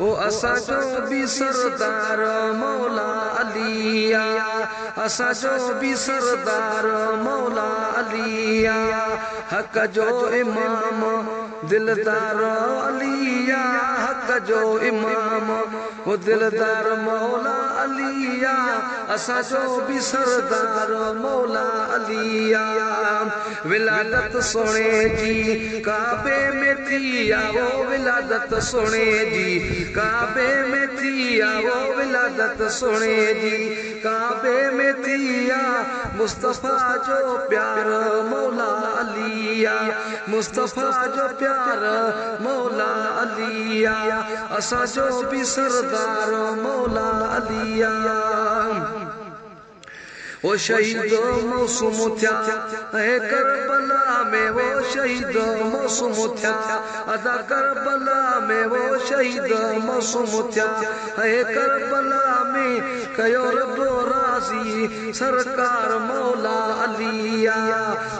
ओ असांजो भी सरदार मौला अली असांजो भी सरदार मौला अली हक जो इमाम दिलदार अली हक जो इमाम वो दिलदार मौला अली असांजो भी सरदार मौला अली विलादत सोने जी काबे में थी वो विलादत सोने जी काबे में थी वो विलादत सोने जी काबे में थी मुस्तफा जो प्यार मौला अली मुस्तफा जो प्यार मौला अली असांजो भी सरदार मौला अली वो शहीद मौसूम थिया करबला में वो शहीद मौसूम थिया अदा करबला में वो शहीद मौसूम थिया करबला में कयो रब राज़ी सरकार मौला अली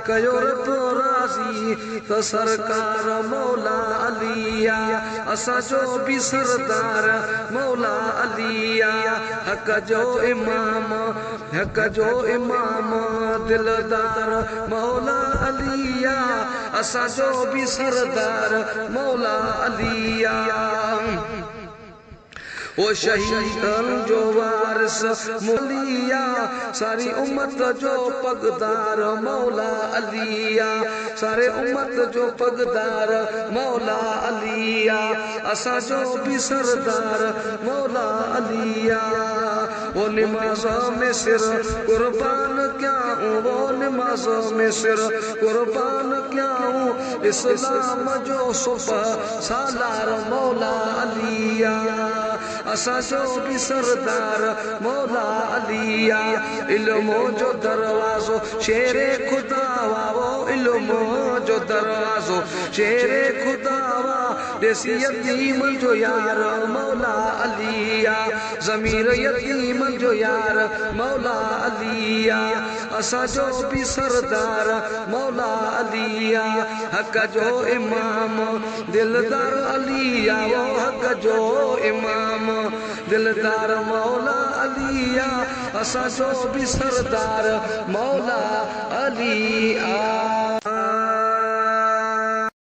कयो रब राज़ी तो सरकार मौला अली असांजो भी सरदार मौला अली हक जो इमाम हक जो इमाम दिलदार मौला अली असांजो भी सरदार मौला अली वो शहीदन जो वारिस मौलिया सारी उम्मत जो पगदार मौला अली सारे उम्मत जो पगदार मौला अली असांजो भी सरदार मौला अली वो नमाज़ों में सिर कुर्बान क्या हूँ वो नमाज़ों में सिर कुर्बान क्या हूँ इस्लाम जो सुबह सालार मौला अली असांजो भी सरदार मौला अली इल्मो जो दरवाज़ो शेरे खुदा वो इल्मो जो दरवाज़ो शेरे खुदा देसी यतीम जो यार मौला अली ज़मीर यतीम जो यार मौला अली असांजो भी सरदार मौला अली हक जो इमाम दिलदार अली वो हक जो इमाम दिलदार मौला अली असांजो भी सरदार मौला अली